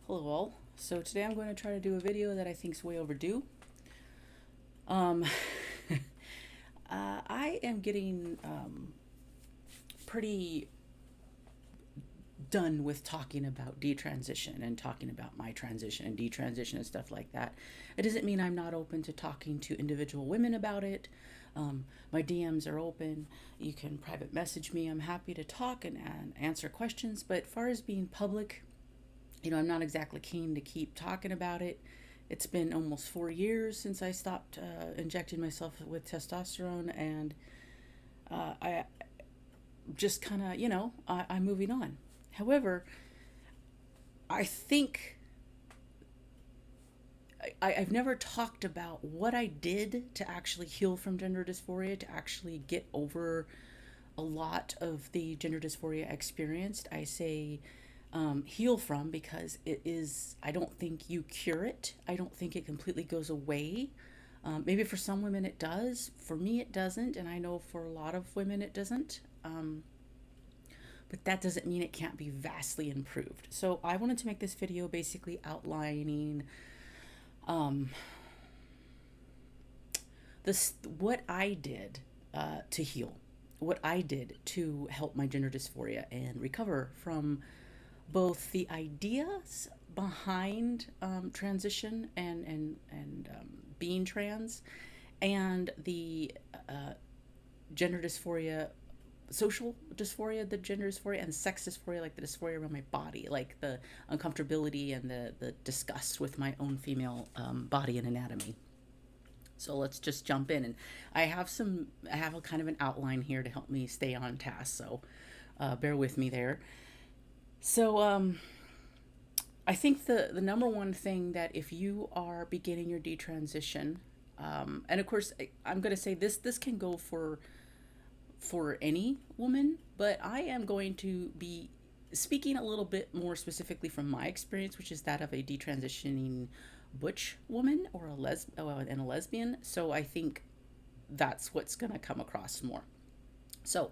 Hello all. So today I'm going to try to do a video that I think is way overdue. Um, I am getting pretty done with talking about detransition and talking about my transition and detransition and stuff like that. It doesn't mean I'm not open to talking to individual women about it. My DMs are open. You can private message me. I'm happy to talk and answer questions. But as far as being public, I'm not exactly keen to keep talking about it. It's been almost 4 years since I stopped injecting myself with testosterone, and I just kind of, I'm moving on. However, I think I've never talked about what I did to actually heal from gender dysphoria, to actually get over a lot of the gender dysphoria experienced. I say heal from because it is, I don't think you cure it. I don't think it completely goes away. Maybe for some women it does. For me, it doesn't. And I know for a lot of women it doesn't. But that doesn't mean it can't be vastly improved. So I wanted to make this video basically outlining this, what I did to heal, what I did to help my gender dysphoria and recover from both the ideas behind transition and being trans, and the gender dysphoria, social dysphoria, the gender dysphoria, and sex dysphoria, like the dysphoria around my body, like the uncomfortability and the disgust with my own female body and anatomy. So let's just jump in, and I have a kind of an outline here to help me stay on task. So bear with me there. So I think the number one thing that if you are beginning your detransition, and of course I'm going to say this can go for any woman, but I am going to be speaking a little bit more specifically from my experience, which is that of a detransitioning butch woman or and a lesbian. So I think that's what's going to come across more. So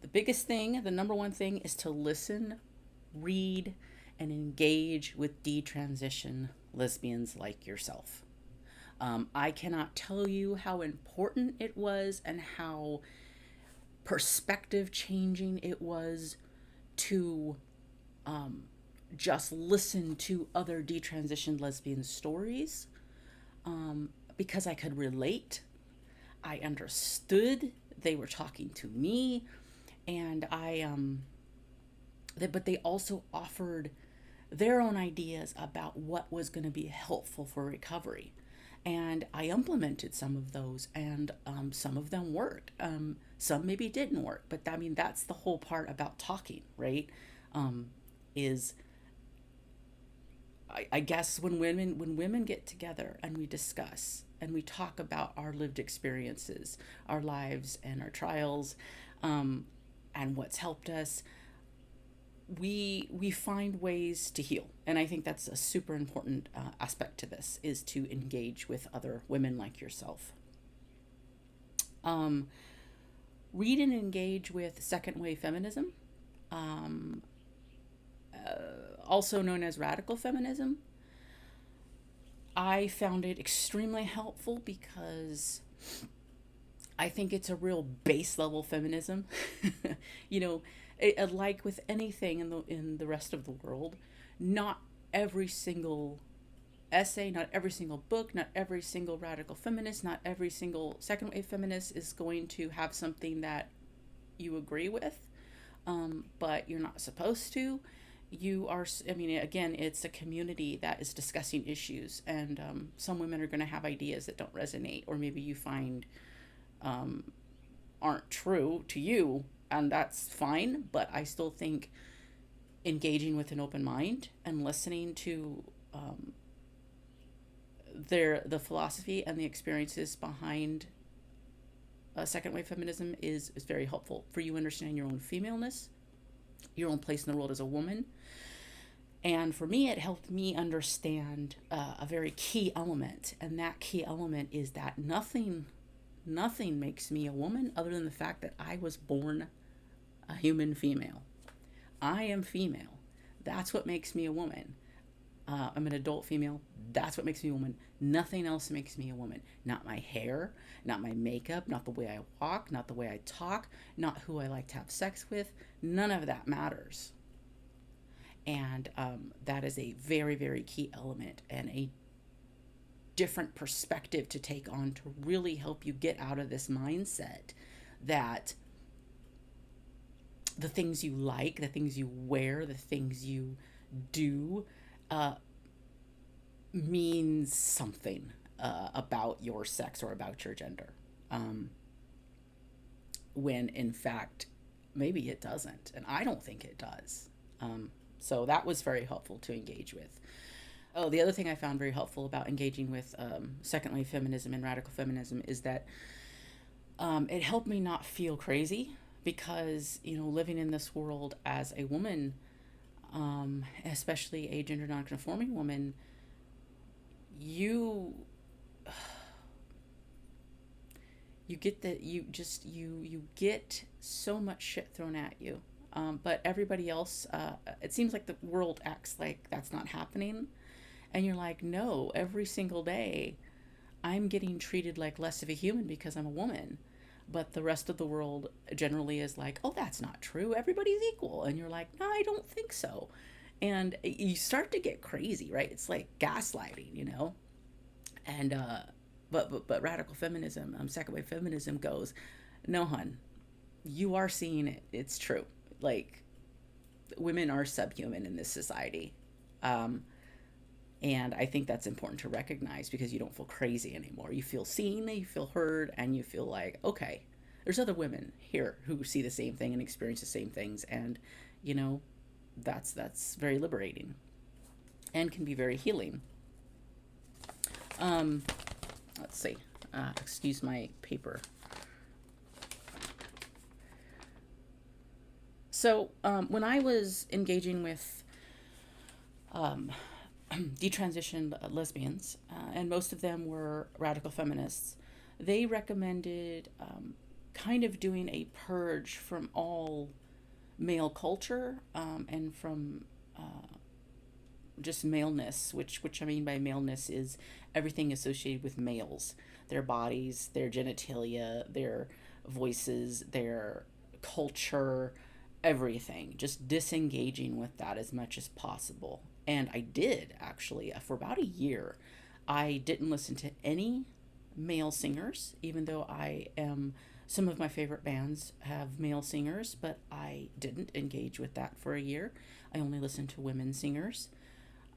the biggest thing, the number one thing, is to listen, read, and engage with detransition lesbians like yourself. I cannot tell you how important it was and how perspective changing it was to just listen to other detransitioned lesbian stories, because I could relate. I understood they were talking to me, and but they also offered their own ideas about what was going to be helpful for recovery. And I implemented some of those, and some of them worked. Some maybe didn't work, but I mean, that's the whole part about talking, right? Is I guess when women get together and we discuss and we talk about our lived experiences, our lives, and our trials, and what's helped us, we find ways to heal. And I think that's a super important aspect to this, is to engage with other women like yourself. Read and engage with second wave feminism, also known as radical feminism. I found it extremely helpful because I think it's a real base level feminism. you know, like with anything in the rest of the world, not every single essay, not every single book, not every single radical feminist, not every single second wave feminist is going to have something that you agree with, but you're not supposed to. You are, I mean, again, it's a community that is discussing issues, and some women are going to have ideas that don't resonate, or maybe you find aren't true to you, and that's fine. But I still think engaging with an open mind and listening to the philosophy and the experiences behind second wave feminism is very helpful for you understanding your own femaleness, your own place in the world as a woman. And for me, it helped me understand a very key element, and that key element is that nothing makes me a woman other than the fact that I was born a human female. I am female. That's what makes me a woman. I'm an adult female. That's what makes me a woman. Nothing else makes me a woman. Not my hair, not my makeup, not the way I walk, not the way I talk, not who I like to have sex with. None of that matters. And that is a very, very key element and a different perspective to take on to really help you get out of this mindset that the things you like, the things you wear, the things you do uh, means something about your sex or about your gender. Um, when in fact, maybe it doesn't. And I don't think it does. So that was very helpful to engage with. Oh, the other thing I found very helpful about engaging with second wave feminism and radical feminism is that it helped me not feel crazy because, living in this world as a woman, especially a gender nonconforming woman, you you get that you get so much shit thrown at you, but everybody else, it seems like the world acts like that's not happening, and you're like, no, every single day I'm getting treated like less of a human because I'm a woman. But the rest of the world generally is like, oh, that's not true. Everybody's equal. And you're like, no, I don't think so. And you start to get crazy, right? It's like gaslighting. And but radical feminism, second wave feminism goes, no, hun, you are seeing it. It's true. Like, women are subhuman in this society. Um, and I think that's important to recognize because you don't feel crazy anymore. You feel seen, you feel heard, and you feel like, okay, there's other women here who see the same thing and experience the same things. And, you know, that's very liberating and can be very healing. Um, let's see. Excuse my paper. So when I was engaging with detransitioned lesbians, and most of them were radical feminists, they recommended kind of doing a purge from all male culture, and from just maleness, which I mean by maleness is everything associated with males, their bodies, their genitalia, their voices, their culture, everything. Just disengaging with that as much as possible. And I did actually for about a year. I didn't listen to any male singers, even though I am some of my favorite bands have male singers, but I didn't engage with that for a year. I only listened to women singers,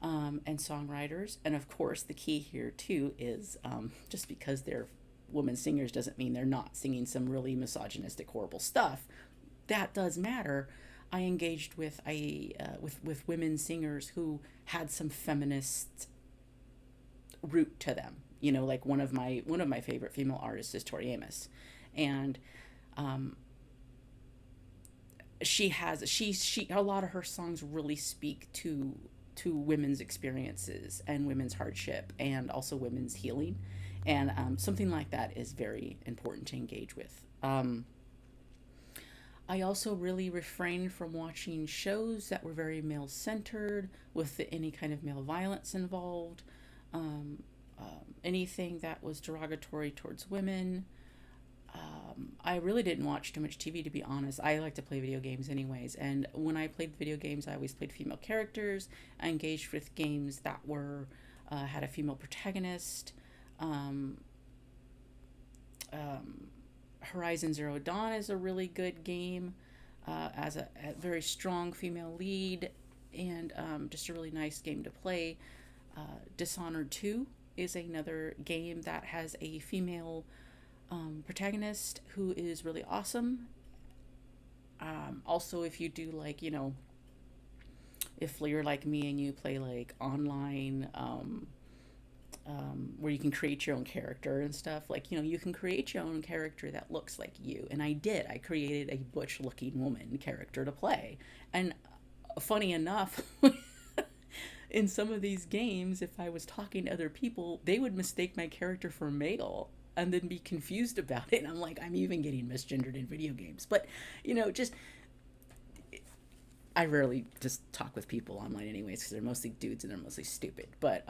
and songwriters. And of course, the key here too is just because they're women singers doesn't mean they're not singing some really misogynistic, horrible stuff. That does matter. I engaged with with women singers who had some feminist root to them. Like one of my favorite female artists is Tori Amos, and um, she a lot of her songs really speak to women's experiences and women's hardship and also women's healing, and something like that is very important to engage with. I also really refrained from watching shows that were very male centered with any kind of male violence involved, anything that was derogatory towards women. I really didn't watch too much TV, to be honest. I like to play video games anyways, and when I played video games, I always played female characters. I engaged with games that were had a female protagonist. Um, um, Horizon Zero Dawn is a really good game, as a very strong female lead, and just a really nice game to play. Dishonored 2 is another game that has a female protagonist who is really awesome. Also, if you do if you're like me and you play like online, where you can create your own character and stuff, you can create your own character that looks like you. And I did. I created a butch looking woman character to play. And funny enough, in some of these games, if I was talking to other people, they would mistake my character for male and then be confused about it. And I'm like, I'm even getting misgendered in video games. But, just I rarely just talk with people online anyways, because they're mostly dudes and they're mostly stupid. But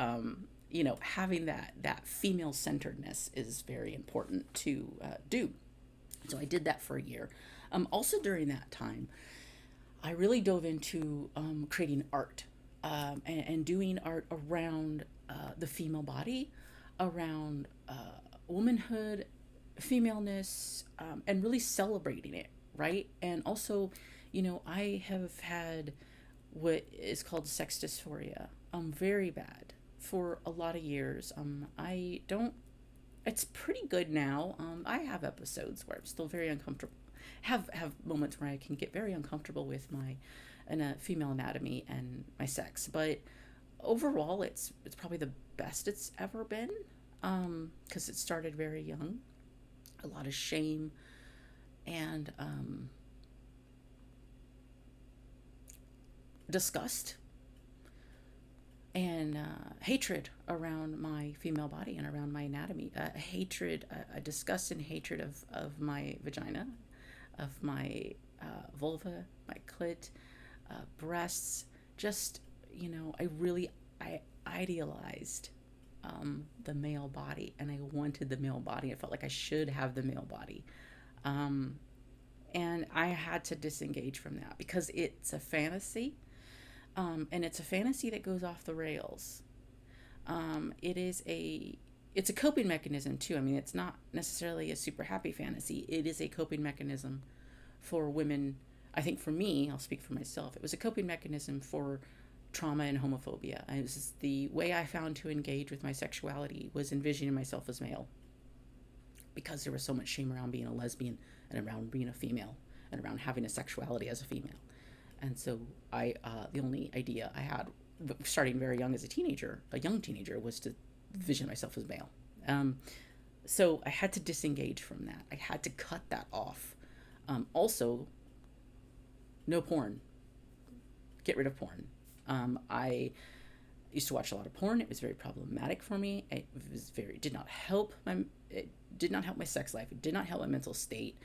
having that female centeredness is very important to do. So I did that for a year. Also during that time, I really dove into creating art, and doing art around the female body, around womanhood, femaleness, and really celebrating it, right? And also, I have had what is called sex dysphoria, very bad for a lot of years. I don't. It's pretty good now. I have episodes where I'm still very uncomfortable. Have moments where I can get very uncomfortable with my female anatomy and my sex, but overall, it's probably the best it's ever been, because it started very young. A lot of shame and disgust and hatred around my female body and around my anatomy. Hatred, a disgust and hatred of my vagina, of my vulva, my clit, breasts. Just, I idealized the male body, and I wanted the male body. I felt like I should have the male body. And I had to disengage from that because it's a fantasy. And it's a fantasy that goes off the rails. It's a coping mechanism too. I mean, it's not necessarily a super happy fantasy. It is a coping mechanism for women. I think for me, I'll speak for myself, it was a coping mechanism for trauma and homophobia. It was the way I found to engage with my sexuality was envisioning myself as male, because there was so much shame around being a lesbian and around being a female and around having a sexuality as a female. And so the only idea I had, starting very young as a young teenager, was to vision myself as male. So I had to disengage from that. I had to cut that off. Also, no porn. Get rid of porn. I used to watch a lot of porn. It was very problematic for me. It did not help my sex life. It did not help my mental state.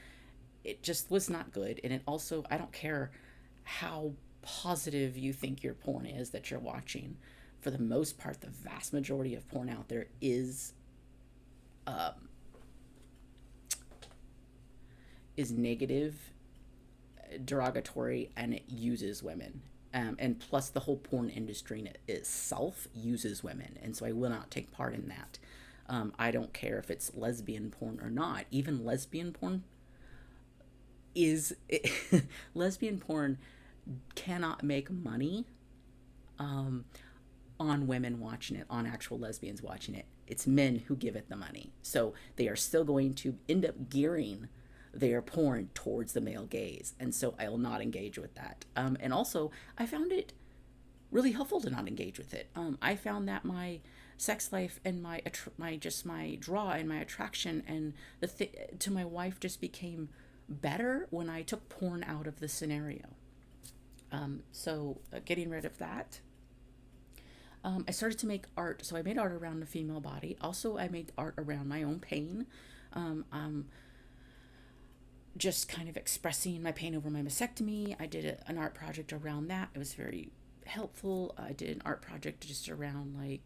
It just was not good. And it also, I don't care how positive you think your porn is that you're watching. For the most part, the vast majority of porn out there is negative, derogatory, and it uses women. And plus, the whole porn industry in itself uses women, and so I will not take part in that. I don't care if it's lesbian porn or not. Even lesbian porn lesbian porn cannot make money on women watching it, on actual lesbians watching it. It's men who give it the money. So they are still going to end up gearing their porn towards the male gaze. And so I will not engage with that. And also, I found it really helpful to not engage with it. I found that my sex life and my draw and my attraction and to my wife just became better when I took porn out of the scenario. So getting rid of that. I started to make art. So I made art around the female body. Also, I made art around my own pain. Just kind of expressing my pain over my mastectomy. I did an art project around that. It was very helpful. I did an art project just around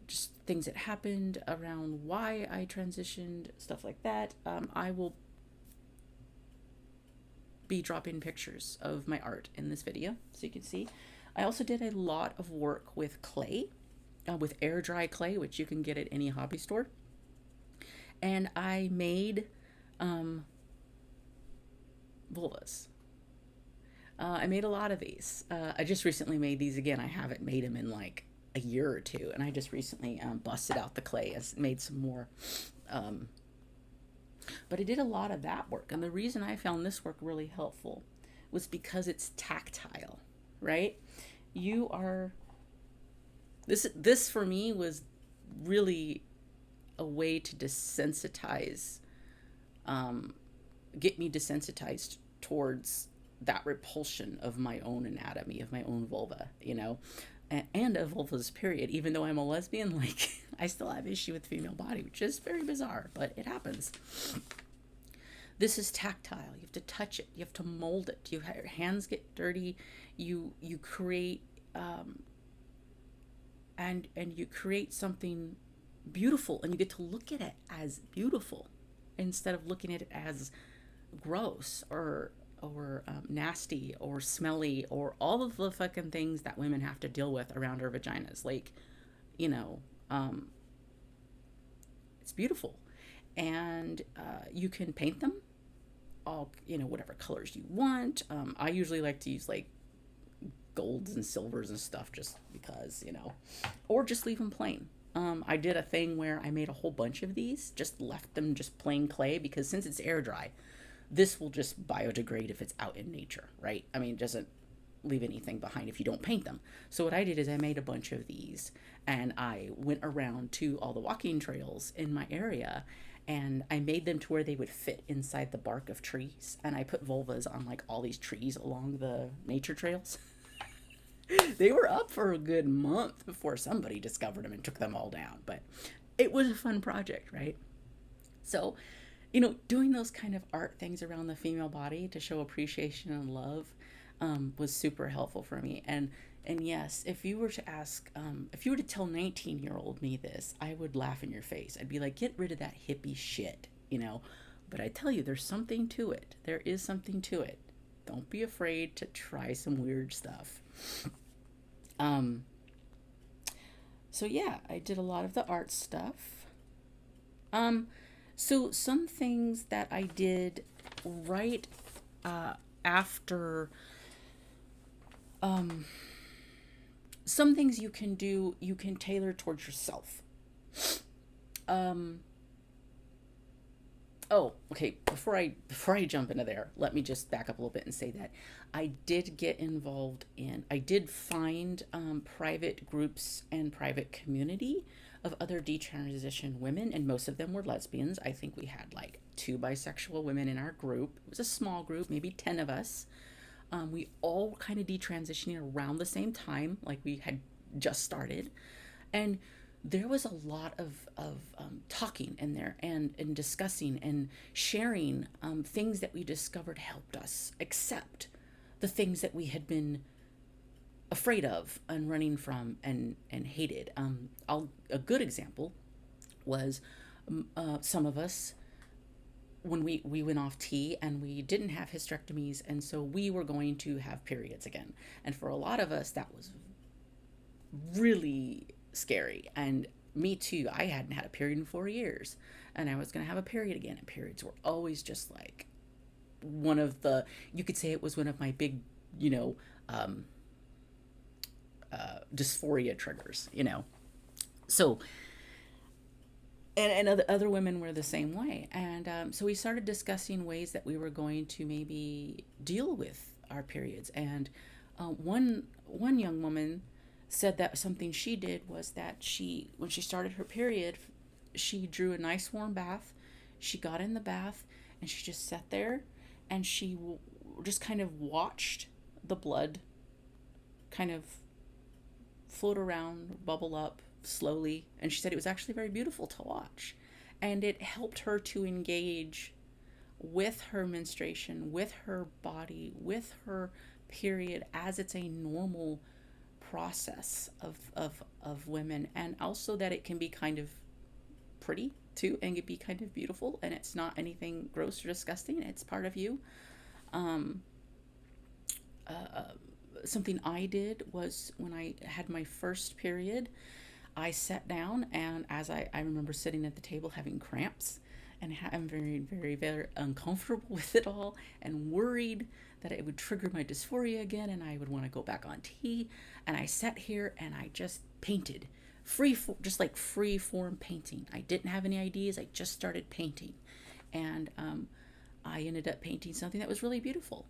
just things that happened around why I transitioned, stuff like that. I will be dropping pictures of my art in this video so you can see. I also did a lot of work with clay, with air dry clay, which you can get at any hobby store. And I made vulvas. I made a lot of these. I just recently made these again. I haven't made them in like a year or two, and I just recently busted out the clay and made some more. But I did a lot of that work, and the reason I found this work really helpful was because it's tactile, right? This for me was really a way to desensitize, get me desensitized towards that repulsion of my own anatomy, of my own vulva, and of vulvas, period. Even though I'm a lesbian, I still have issue with female body, which is very bizarre, but it happens. This is tactile. You have to touch it. You have to mold it. Your hands get dirty. You create and you create something beautiful, and you get to look at it as beautiful instead of looking at it as gross or nasty or smelly or all of the fucking things that women have to deal with around our vaginas. Like, you know, it's beautiful, and you can paint them all, you know, whatever colors you want. I usually like to use like golds and silvers and stuff just because, you know, or just leave them plain. I did a thing where I made a whole bunch of these, just left them just plain clay, because since it's air dry, this will just biodegrade if it's out in nature, right? I mean, it doesn't leave anything behind if you don't paint them. So what I did is I made a bunch of these, and I went around to all the walking trails in my area, and I made them to where they would fit inside the bark of trees, and I put vulvas on like all these trees along the nature trails. They were up for a good month before somebody discovered them and took them all down, but it was a fun project, right? So, you know, doing those kind of art things around the female body to show appreciation and love was super helpful for me. And yes, if you were to ask, if you were to tell 19-year-old me this, I would laugh in your face. I'd be like, get rid of that hippie shit, you know? But I tell you, there's something to it. There is something to it. Don't be afraid to try some weird stuff. So yeah, I did a lot of the art stuff. So some things that I did right after, some things you can do, you can tailor towards yourself. Oh, okay. Before I jump into there, let me just back up a little bit and say that I did get involved in. I did find private groups and private community of other detransition women, and most of them were lesbians. I think we had like 2 bisexual women in our group. It was a small group, maybe 10 of us. We all kind of detransitioning around the same time, like we had just started, and there was a lot of talking in there and discussing and sharing things that we discovered helped us accept the things that we had been afraid of and running from and hated. A good example was some of us, when we went off T and we didn't have hysterectomies, and so we were going to have periods again. And for a lot of us, that was really scary. And me too. I hadn't had a period in 4 years, and I was going to have a period again. And periods were always just like one of the, you could say it was one of my big, you know, dysphoria triggers, you know. So, and other women were the same way. And so we started discussing ways that we were going to maybe deal with our periods. And one young woman said that something she did was that when she started her period, she drew a nice warm bath. She got in the bath and she just sat there, and she just kind of watched the blood kind of float around, bubble up slowly. And she said it was actually very beautiful to watch. And it helped her to engage with her menstruation, with her body, with her period as it's a normal process of women. And also that it can be kind of pretty too, and it be kind of beautiful, and it's not anything gross or disgusting. It's part of you. Something I did was when I had my first period, I sat down, and as I remember sitting at the table having cramps, and I'm very, very, very uncomfortable with it all, and worried that it would trigger my dysphoria again, and I would want to go back on T. And I sat here and I just painted, just like free form painting. I didn't have any ideas. I just started painting, and I ended up painting something that was really beautiful,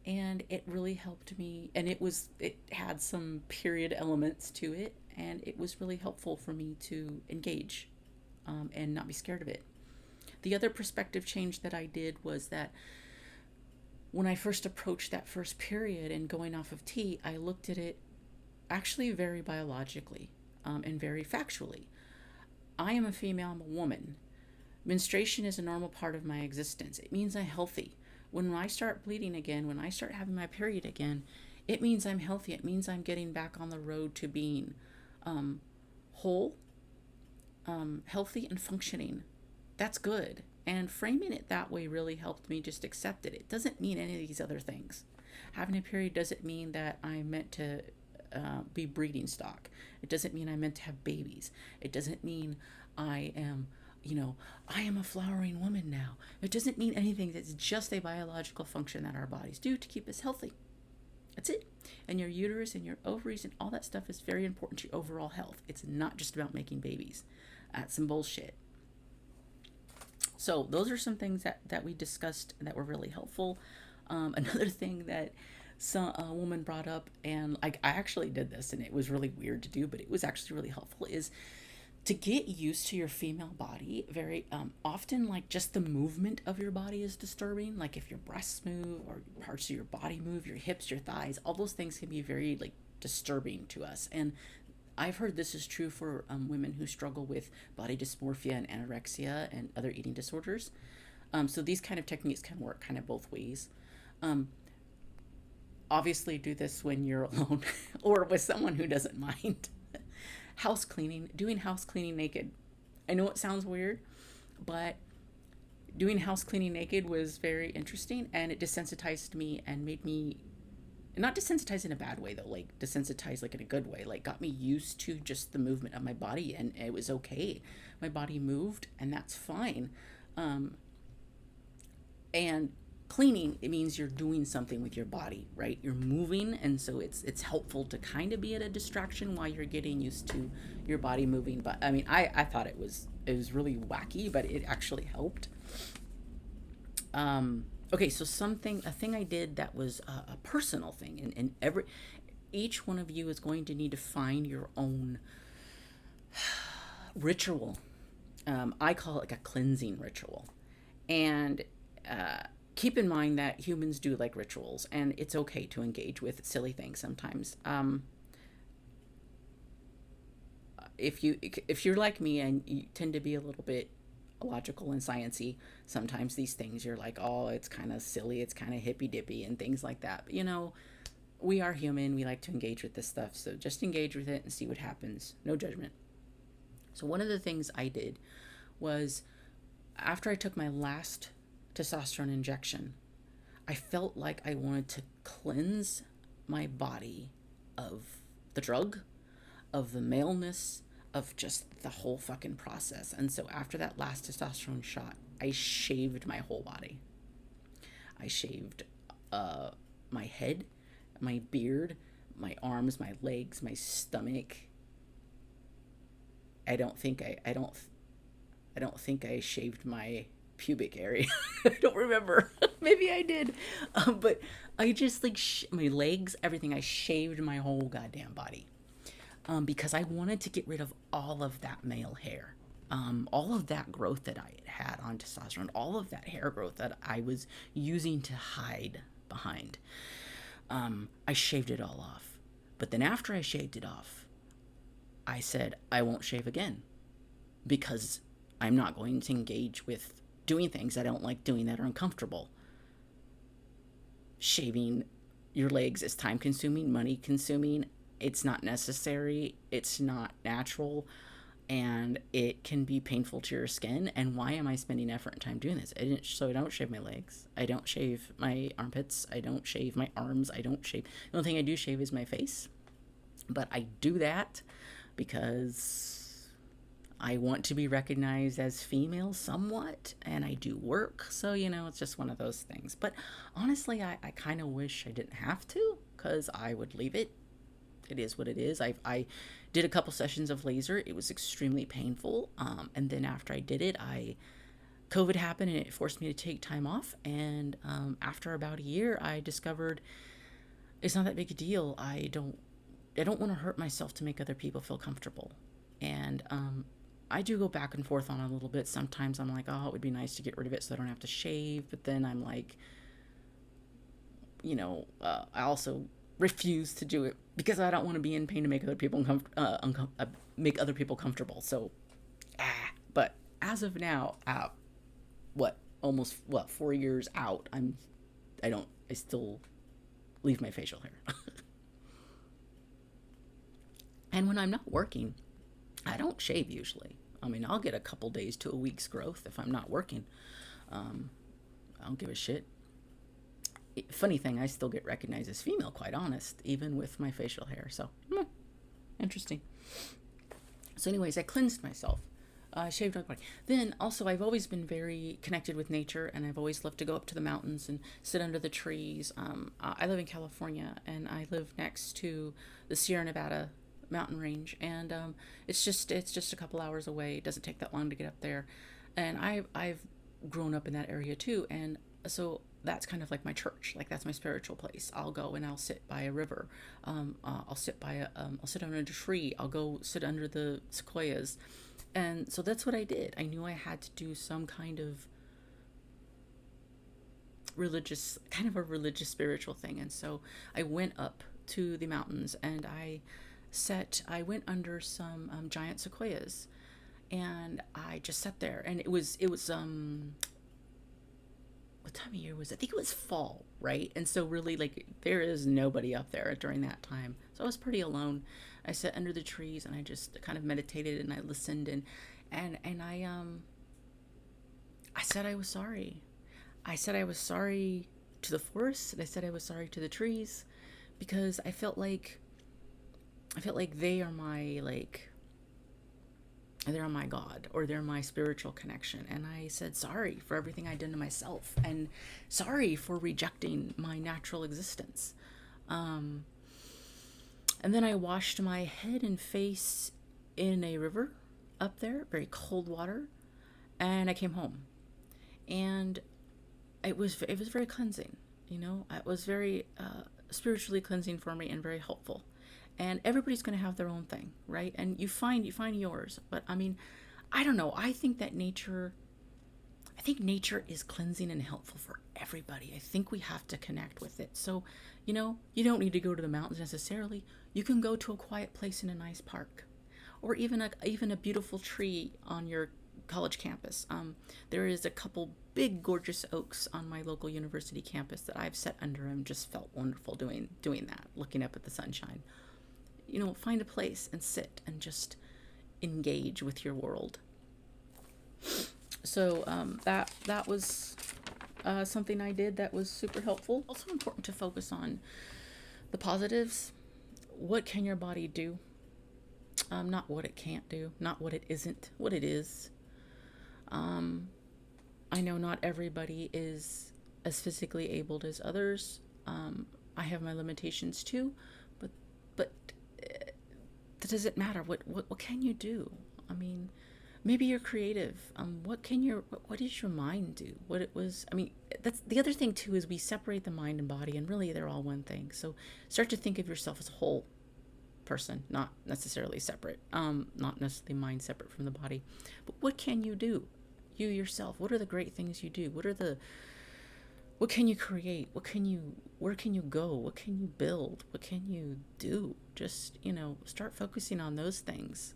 and it really helped me. And it had some period elements to it, and it was really helpful for me to engage and not be scared of it. The other perspective change that I did was that when I first approached that first period and going off of T, I looked at it actually very biologically and very factually. I am a female, I'm a woman. Menstruation is a normal part of my existence. It means I'm healthy. When I start bleeding again, when I start having my period again, it means I'm healthy. It means I'm getting back on the road to being um, whole, healthy, and functioning. That's good. And framing it that way really helped me just accept it. It doesn't mean any of these other things. Having a period doesn't mean that I'm meant to be breeding stock. It doesn't mean I'm meant to have babies. It doesn't mean I am, I am a flowering woman now. It doesn't mean anything. It's just a biological function that our bodies do to keep us healthy. That's it. And your uterus and your ovaries and all that stuff is very important to your overall health. It's not just about making babies. That's some bullshit. So those are some things that we discussed that were really helpful. Another thing that a woman brought up, and I actually did this, and it was really weird to do, but it was actually really helpful, is to get used to your female body. Very often, like, just the movement of your body is disturbing. Like if your breasts move or parts of your body move, your hips, your thighs, all those things can be very like disturbing to us. And I've heard this is true for women who struggle with body dysmorphia and anorexia and other eating disorders. So these kind of techniques can work kind of both ways. Um, Obviously, do this when you're alone or with someone who doesn't mind. House cleaning, doing house cleaning naked. I know it sounds weird, but doing house cleaning naked was very interesting, and it desensitized me and made me, not desensitized in a bad way though, like desensitized like in a good way, like got me used to just the movement of my body, and it was okay. My body moved, and that's fine. Um, and cleaning, it means you're doing something with your body, right? You're moving, and so it's helpful to kind of be at a distraction while you're getting used to your body moving. But I mean, I thought it was really wacky, but it actually helped. Okay, so a thing I did that was a personal thing, and each one of you is going to need to find your own ritual. I call it like a cleansing ritual. And keep in mind that humans do like rituals, and it's okay to engage with silly things sometimes. If you're like me and you tend to be a little bit logical and sciency, sometimes these things you're like, oh, it's kind of silly, it's kind of hippy dippy and things like that. But we are human. We like to engage with this stuff, so just engage with it and see what happens. No judgment. So one of the things I did was, after I took my last testosterone injection, I felt like I wanted to cleanse my body of the drug, of the maleness, of just the whole fucking process. And so after that last testosterone shot, I shaved my whole body. I shaved my head, my beard, my arms, my legs, my stomach. I don't think I shaved my pubic area. I don't remember. Maybe I did. But I just like my legs, everything. I shaved my whole goddamn body. Because I wanted to get rid of all of that male hair. All of that growth that I had on testosterone, all of that hair growth that I was using to hide behind. I shaved it all off. But then after I shaved it off, I said, I won't shave again, because I'm not going to engage with doing things I don't like doing that are uncomfortable. Shaving your legs is time consuming, money consuming. It's not necessary. It's not natural. And it can be painful to your skin. And why am I spending effort and time doing this? I don't shave my legs. I don't shave my armpits. I don't shave my arms. I don't shave. The only thing I do shave is my face. But I do that because I want to be recognized as female somewhat, and I do work. So, it's just one of those things. But honestly, I kind of wish I didn't have to, because I would leave it. It is what it is. I did a couple sessions of laser. It was extremely painful. And then after I did it, COVID happened and it forced me to take time off. And after about a year, I discovered it's not that big a deal. I don't want to hurt myself to make other people feel comfortable. And I do go back and forth on it a little bit. Sometimes I'm like, oh, it would be nice to get rid of it so I don't have to shave. But then I'm like, I also refuse to do it because I don't want to be in pain to make other people make other people comfortable. So, but as of now, what, almost, what, 4 years out, I still leave my facial hair. And when I'm not working, I don't shave usually. I mean, I'll get a couple days to a week's growth if I'm not working. I don't give a shit. Funny thing, I still get recognized as female, quite honest, even with my facial hair. So, interesting. So anyways, I cleansed myself. I shaved my body. Then also, I've always been very connected with nature, and I've always loved to go up to the mountains and sit under the trees. I live in California, and I live next to the Sierra Nevada mountain range, and it's just a couple hours away. It doesn't take that long to get up there, and I've grown up in that area too, and so that's kind of like my church. Like, that's my spiritual place. I'll go and I'll sit by a river. I'll sit under a tree. I'll go sit under the sequoias. And so that's what I did. I knew I had to do some kind of a religious spiritual thing. And so I went up to the mountains, and I went under some giant sequoias, and I just sat there, and it was what time of year was it? I think it was fall, right? And so really, like, there is nobody up there during that time. So I was pretty alone. I sat under the trees, and I just kind of meditated, and I listened, and I said I was sorry. I said I was sorry to the forest, and I said I was sorry to the trees, because I felt like they are they're my God, or they're my spiritual connection. And I said sorry for everything I'd done to myself, and sorry for rejecting my natural existence. And then I washed my head and face in a river up there, very cold water, and I came home. And it was very cleansing, It was very spiritually cleansing for me, and very helpful. And everybody's going to have their own thing, right? And you find yours. But I mean, I don't know. I think nature is cleansing and helpful for everybody. I think we have to connect with it. So, you don't need to go to the mountains necessarily. You can go to a quiet place in a nice park, or even a beautiful tree on your college campus. There is a couple big, gorgeous oaks on my local university campus that I've sat under, and just felt wonderful doing that, looking up at the sunshine. Find a place and sit and just engage with your world. So that was something I did that was super helpful. Also important to focus on the positives. What can your body do? Not what it can't do, not what it isn't, what it is. I know not everybody is as physically abled as others. I have my limitations too, but does it matter? What can you do? I mean, maybe you're creative. What does your mind do? That's the other thing too, is we separate the mind and body, and really they're all one thing. So start to think of yourself as a whole person, not necessarily separate, not necessarily mind separate from the body. But what can you do? You yourself, what are the great things you do? What can you create? Where can you go? What can you build? What can you do? Just, start focusing on those things.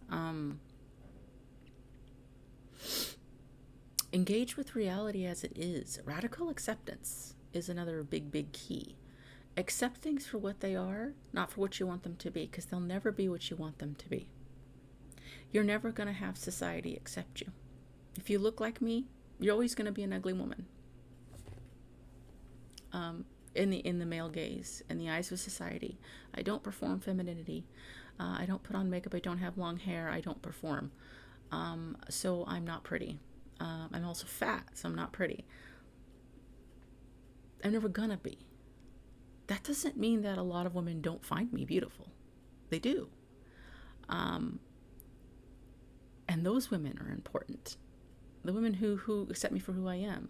Engage with reality as it is. Radical acceptance is another big, big key. Accept things for what they are, not for what you want them to be, because they'll never be what you want them to be. You're never going to have society accept you. If you look like me, you're always going to be an ugly woman. In the male gaze, in the eyes of society. I don't perform femininity. I don't put on makeup. I don't have long hair. I don't perform. So I'm not pretty. I'm also fat, so I'm not pretty. I'm never gonna be. That doesn't mean that a lot of women don't find me beautiful. They do. And those women are important. The women who accept me for who I am.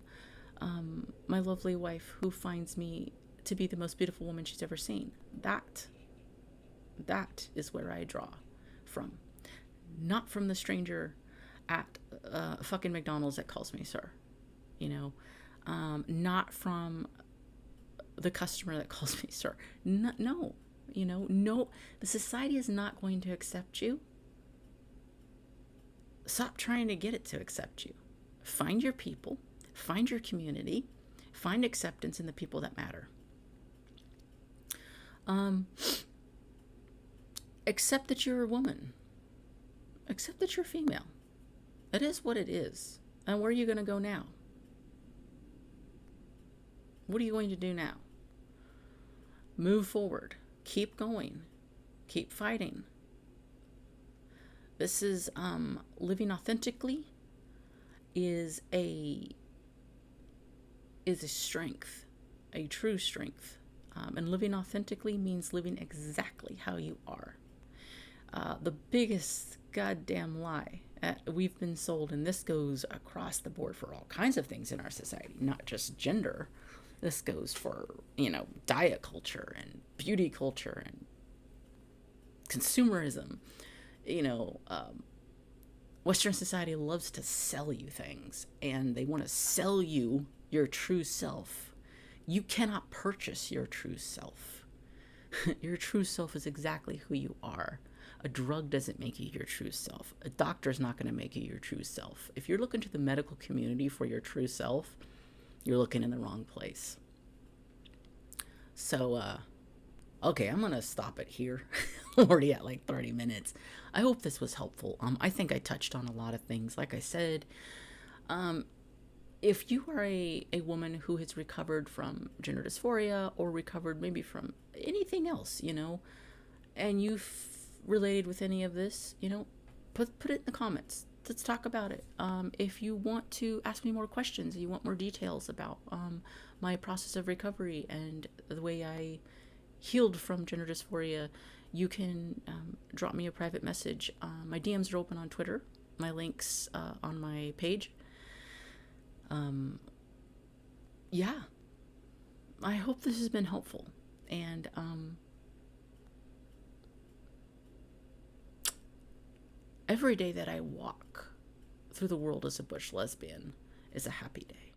My lovely wife, who finds me to be the most beautiful woman she's ever seen. That is where I draw from. Not from the stranger at fucking McDonald's that calls me sir. Not from the customer that calls me sir. No. The society is not going to accept you Stop trying to get it to accept you. Find your people, find your community, find acceptance in the people that matter. Accept that you're a woman. Accept that you're female. It is what it is. And where are you going to go now? What are you going to do now? Move forward. Keep going. Keep fighting. This is living authentically is a strength, a true strength. And living authentically means living exactly how you are. The biggest goddamn lie we've been sold, and this goes across the board for all kinds of things in our society, not just gender. This goes for, diet culture and beauty culture and consumerism. Western society loves to sell you things, and they want to sell you your true self. You cannot purchase your true self. Your true self is exactly who you are. A drug doesn't make you your true self. A doctor's not going to make you your true self. If you're looking to the medical community for your true self, you're looking in the wrong place. So, okay, I'm going to stop it here. I'm already at like 30 minutes. I hope this was helpful. I think I touched on a lot of things. Like I said, if you are a woman who has recovered from gender dysphoria or recovered maybe from anything else, and you've related with any of this, put it in the comments. Let's talk about it. If you want to ask me more questions, you want more details about my process of recovery and the way I healed from gender dysphoria, you can drop me a private message. My DMs are open on Twitter. My links on my page. Yeah, I hope this has been helpful. And every day that I walk through the world as a butch lesbian is a happy day.